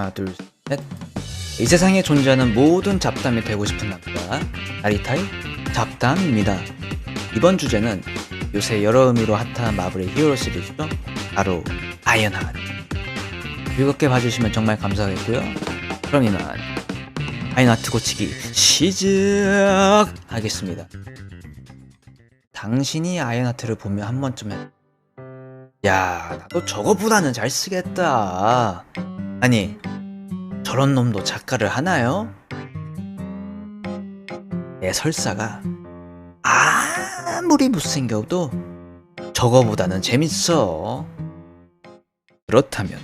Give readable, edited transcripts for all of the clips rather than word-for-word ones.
하나 둘 셋. 이 세상에 존재하는 모든 잡담이 되고 싶은 남자 아리타의 잡담입니다. 이번 주제는 요새 여러 의미로 핫한 마블의 히어로 시리즈죠. 바로 아이언하트. 즐겁게 봐주시면 정말 감사하겠고요. 그럼 이만 아이언하트 고치기 시작하겠습니다. 당신이 아이언하트를 보면 한 번쯤은 야, 나도 저거보다는 잘 쓰겠다. 아니, 저런 놈도 작가를 하나요? 내 설사가 아무리 못생겨도 저거보다는 재밌어. 그렇다면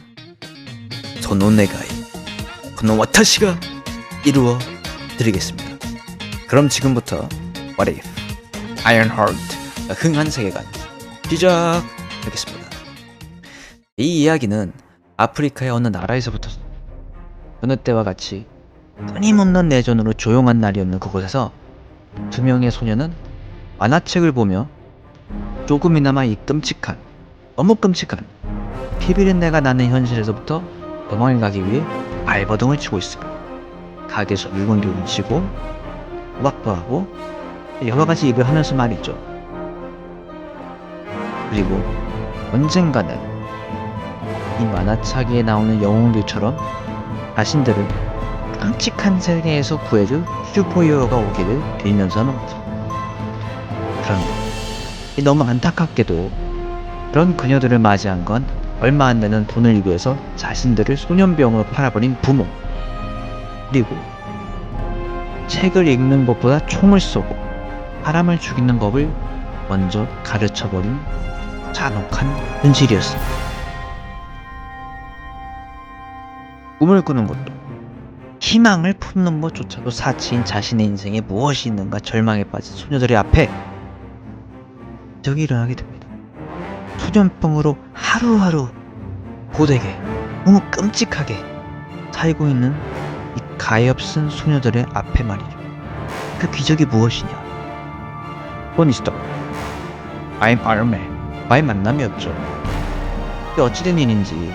소노네가이 코노 와타시가 이루어 드리겠습니다. 그럼 지금부터 What If 아이언하트 흥한 세계관 시작하겠습니다. 이 이야기는 아프리카의 어느 나라에서부터 어느 때와 같이 끊임없는 내전으로 조용한 날이었는 그곳에서 두 명의 소녀는 만화책을 보며 조금이나마 이 끔찍한, 너무 끔찍한 피비린내가 나는 현실에서부터 도망가기 위해 발버둥을 치고 있습니다. 가게에서 물건도 훔치고 도박도 하고 여러가지 일을 하면서 말이죠. 그리고 언젠가는 이 만화책에 나오는 영웅들처럼 자신들을 끔찍한 세계에서 구해줄 슈퍼히어로가 오기를 빌면서 하는 거죠. 그런데 너무 안타깝게도 그런 그녀들을 맞이한 건 얼마 안 되는 돈을 위해서 자신들을 소년병으로 팔아버린 부모, 그리고 책을 읽는 것보다 총을 쏘고 사람을 죽이는 법을 먼저 가르쳐버린 잔혹한 현실이었습니다. 꿈을 꾸는 것도, 희망을 품는 것조차도 사치인 자신의 인생에 무엇이 있는가 절망에 빠진 소녀들의 앞에 적이 일어나게 됩니다. 소년병으로 하루하루 고되게, 너무 끔찍하게 살고 있는 이 가엾은 소녀들의 앞에 말이죠. 그 기적이 무엇이냐? 보니스터 I'm Iron Man 와의 만남이었죠. 그게 어찌된 일인지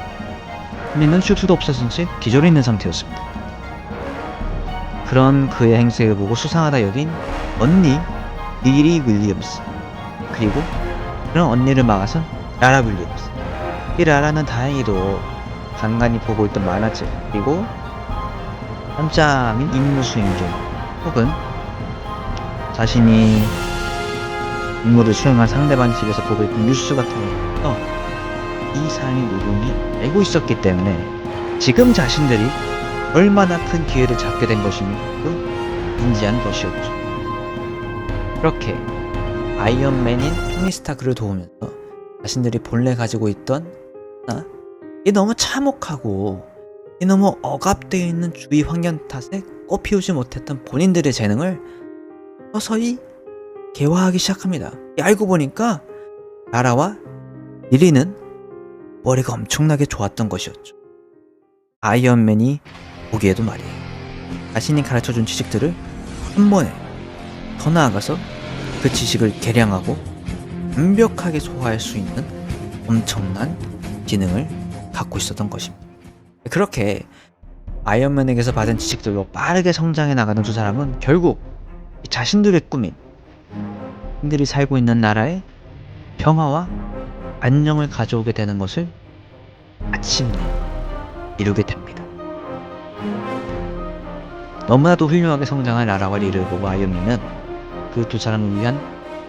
언니는 슈트도 없어진 채 기절해 있는 상태였습니다. 그런 그의 행색을 보고 수상하다 여긴 언니 리리 윌리엄스, 그리고 그런 언니를 막아선 라라 윌리엄스. 이 라라는 다행히도 간간히 보고 있던 만화책, 그리고 한짬인 임무 수행 중, 혹은 자신이 임무를 수행한 상대방 집에서 보고 있던 뉴스 같은 거에서 이 사람이 누군지 알고 있었기 때문에 지금 자신들이 얼마나 큰 기회를 잡게 된 것임을 인지한 것이었죠. 그렇게 아이언맨인 토니 스타크를 도우면서 자신들이 본래 가지고 있던 이 너무 참혹하고 이 너무 억압되어 있는 주위 환경 탓에 꽃피우지 못했던 본인들의 재능을 서서히 개화하기 시작합니다. 알고 보니까 라라와 리리는 머리가 엄청나게 좋았던 것이었죠. 아이언맨이 보기에도 말이에요. 자신이 가르쳐준 지식들을 한 번에 더 나아가서 그 지식을 개량하고 완벽하게 소화할 수 있는 엄청난 기능을 갖고 있었던 것입니다. 그렇게 아이언맨에게서 받은 지식들로 빠르게 성장해 나가는 두 사람은 결국 자신들의 꿈인 그들이 살고 있는 나라의 평화와 안녕을 가져오게 되는 것을 마침내 이루게 됩니다. 너무나도 훌륭하게 성장한 라라와 리를 보고 아이언맨은 그 두 사람을 위한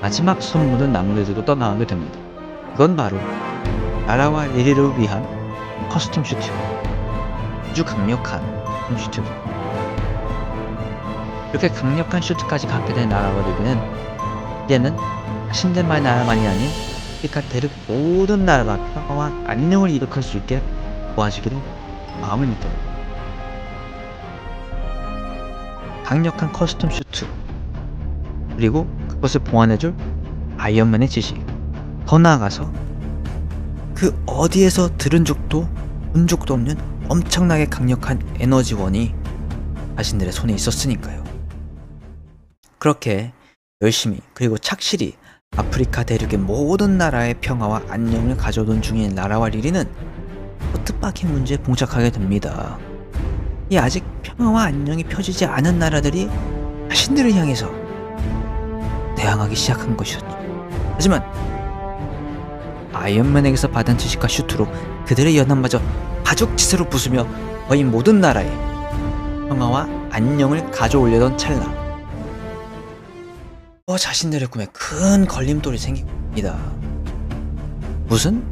마지막 선물을 남겨두고 떠나가게 됩니다. 그건 바로 라라와 리리를 위한 커스텀 슈트, 아주 강력한 슈트. 이렇게 강력한 슈트까지 갖게 된 라라와 리리는 이제는 자신들만의 나라만이 아닌 아프리카 대륙 모든 나라가 평화와 안녕을 이룩할 수 있게 도와주기를 마음을 믿어요. 강력한 커스텀 슈트, 그리고 그것을 보완해줄 아이언맨의 지식, 더 나아가서 그 어디에서 들은 적도 본 적도 없는 엄청나게 강력한 에너지원이 자신들의 손에 있었으니까요. 그렇게 열심히 그리고 착실히 아프리카 대륙의 모든 나라의 평화와 안녕을 가져오던 중인 라라와 리리는 뜻밖의 문제에 봉착하게 됩니다. 이 아직 평화와 안녕이 펴지지 않은 나라들이 자신들을 향해서 대항하기 시작한 것이었죠. 하지만 아이언맨에게서 받은 지식과 슈트로 그들의 연합마저 가죽지세로 부수며 거의 모든 나라에 평화와 안녕을 가져오려던 찰나 자신들의 꿈에 큰 걸림돌이 생깁니다. 무슨?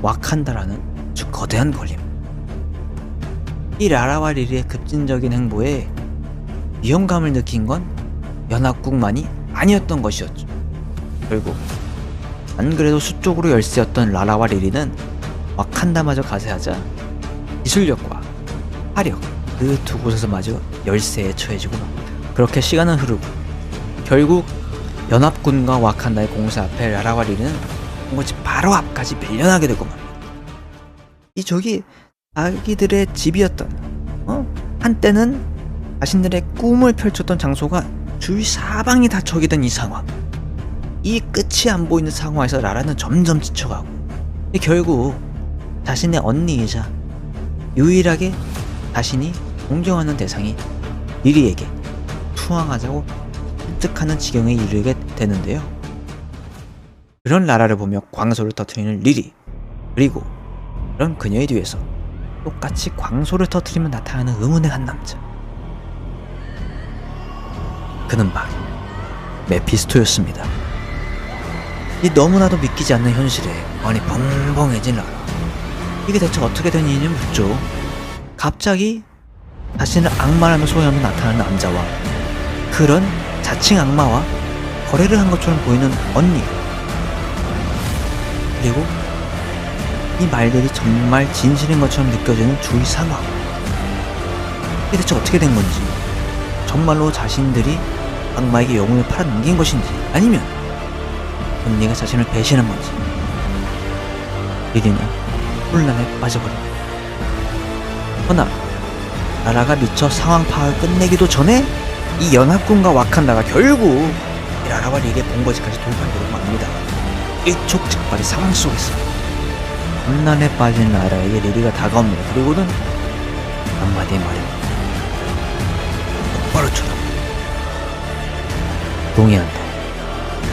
와칸다라는 아주 거대한 걸림. 이 라라와 리리의 급진적인 행보에 위험감을 느낀 건 연합국만이 아니었던 것이었죠. 결국 안 그래도 수적으로 열세였던 라라와 리리는 와칸다마저 가세하자 기술력과 화력 그 두 곳에서 마저 열세에 처해지고 맙니다. 그렇게 시간은 흐르고 결국 연합군과 와칸다의 공세 앞에 라라와 리리는 본거지 바로 앞까지 밀려나게 되고 맙니다. 이 저기 아기들의 집이었던 한때는 자신들의 꿈을 펼쳤던 장소가 주위 사방이 다 적이 된 이 상황, 이 끝이 안 보이는 상황에서 라라는 점점 지쳐가고 결국 자신의 언니이자 유일하게 자신이 존경하는 대상이 리리에게 투항하자고 설득하는 지경에 이르게 되는데요. 그런 라라를 보며 광소를 터뜨리는 리리, 그리고 그런 그녀의 뒤에서 똑같이 광소를 터뜨리며 나타나는 의문의 한 남자, 그는 바로 메피스토였습니다. 이 너무나도 믿기지 않는 현실에 마음이 벙벙해진 라라. 이게 대체 어떻게 된 일인지 묻죠. 갑자기 자신을 악마라며 소유하며 나타나는 남자와 그런 자칭 악마와 거래를 한 것처럼 보이는 언니, 그리고 이 말들이 정말 진실인 것처럼 느껴지는 주위 상황. 이게 대체 어떻게 된 건지, 정말로 자신들이 악마에게 영혼을 팔아넘긴 것인지, 아니면 언니가 자신을 배신한 건지, 리리는 혼란에 빠져버립니다. 허나 라라가 미처 상황 파악을 끝내기도 전에 이 연합군과 와칸다가 결국 라라와 리리의 본거지까지 돌파하도록 합니다. 일촉즉발의 상황 속에서 혼란에 빠진 라라에게 리리가 다가옵니다. 그리고는 한마디의 말입니다. 똑바로 쳐다. 동의한다.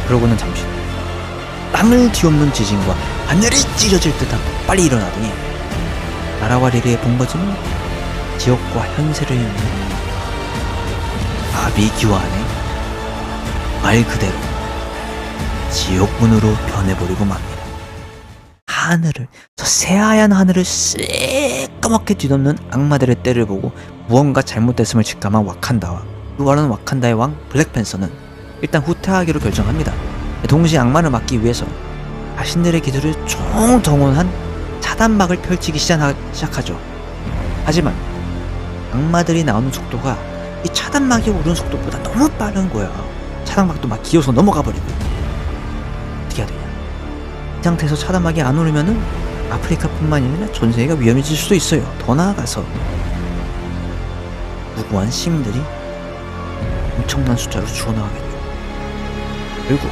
그러고는 잠시 후 땅을 뒤엎는 지진과 하늘이 찢어질 듯한 빨리 일어나더니 라라와 리리의 본거지는 지옥과 현세를 잇는 아비규환의 말 그대로 지옥문으로 변해버리고 맙니다. 하늘을, 저 새하얀 하늘을 새까맣게 뒤덮는 악마들의 떼를 보고 무언가 잘못됐음을 직감한 와칸다와 그와는 와칸다의 왕 블랙팬서는 일단 후퇴하기로 결정합니다. 동시에 악마를 막기 위해서 자신들의 기술을 총동원한 차단막을 펼치기 시작하죠. 하지만 악마들이 나오는 속도가 이 차단막이 오르는 속도보다 너무 빠른 거야. 차단막도 막 기어서 넘어가 버리고. 어떻게 해야 되냐. 이 상태에서 차단막이 안 오르면은 아프리카뿐만이 아니라 전 세계가 위험해질 수도 있어요. 더 나아가서 무고한 시민들이 엄청난 숫자로 죽어나가겠죠. 결국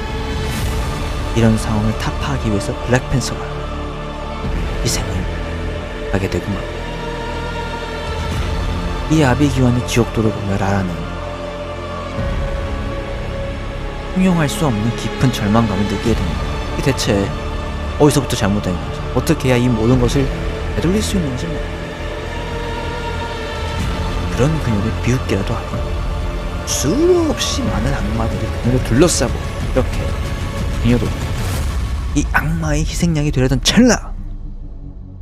이런 상황을 타파하기 위해서 블랙팬서가 희생을 하게 되고 맙니다. 이 아비규환의 지옥도를 보며 라라는 형용할 수 없는 깊은 절망감을 느끼게 됩니다. 이 대체 어디서부터 잘못된 건지, 어떻게 해야 이 모든 것을 되돌릴 수 있는지 그런 그녀를 비웃기라도 하고 수없이 많은 악마들이 그녀를 둘러싸고 이렇게 그녀도 이 악마의 희생양이 되려던 찰나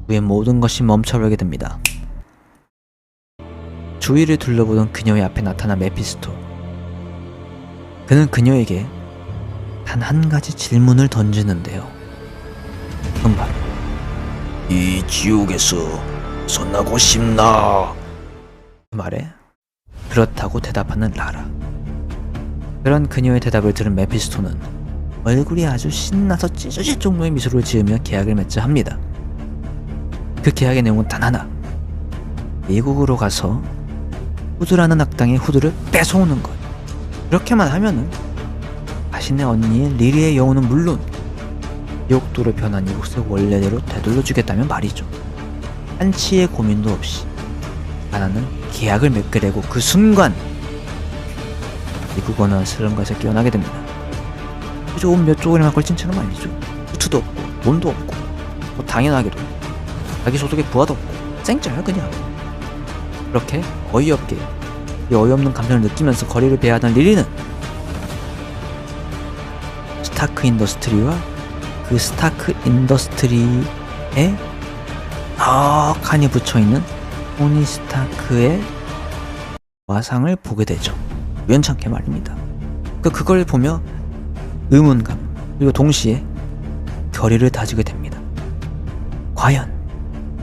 그의 모든 것이 멈춰버리게 됩니다. 주위를 둘러보던 그녀의 앞에 나타난 메피스토. 그는 그녀에게 단 한 가지 질문을 던지는데요. 그건 바로 이 지옥에서 벗어나고 싶나? 그 말에 그렇다고 대답하는 라라. 그런 그녀의 대답을 들은 메피스토는 얼굴이 아주 신나서 찢어질 정도의 미소를 지으며 계약을 맺자 합니다. 그 계약의 내용은 단 하나. 미국으로 가서 후드라는 악당의 후드를 뺏어오는 것. 그렇게만 하면은 자신의 언니인 리리의 영혼은 물론 지옥도로 변한 이곳을 원래대로 되돌려주겠다면 말이죠. 한치의 고민도 없이 단 나라는 계약을 맺게 되고 그 순간 미국어는 슬럼가에서 깨어나게 됩니다. 좋은 몇 조 원이나 걸친 채는 아니죠. 루트도 없고 돈도 없고 뭐 당연하게도 자기 소득의 부하도 없고 쌩짜요 그냥. 그렇게 어이없게 이 어이없는 감정을 느끼면서 거리를 배회하던 리리는 스타크 인더스트리와 그 스타크 인더스트리에 넉하니 붙여있는 토니 스타크의 화상을 보게 되죠. 우연찮게 말입니다. 그걸 보며 의문감 그리고 동시에 결의를 다지게 됩니다. 과연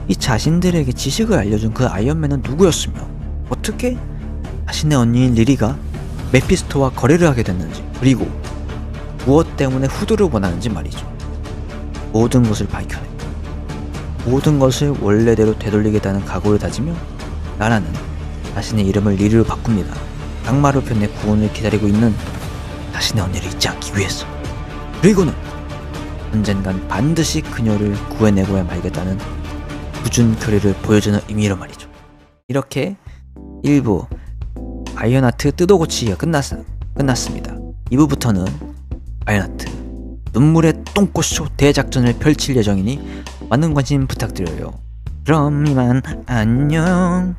이 자신들에게 지식을 알려준 그 아이언맨은 누구였으며 어떻게 자신의 언니인 리리가 메피스토와 거래를 하게 됐는지, 그리고 무엇 때문에 후드를 원하는지 말이죠. 모든 것을 밝혀내 모든 것을 원래대로 되돌리겠다는 각오를 다지며 나라는 자신의 이름을 리리로 바꿉니다. 악마로 변해 구원을 기다리고 있는 자신의 언니를 잊지 않기 위해서. 그리고는 언젠간 반드시 그녀를 구해내고야 말겠다는 굳은 결의를 보여주는 의미로 말이죠. 이렇게 1부 아이언하트 뜯어고치기가 끝났습니다. 2부부터는 아이언하트 눈물의 똥꼬쇼 대작전을 펼칠 예정이니 많은 관심 부탁드려요. 그럼 이만 안녕.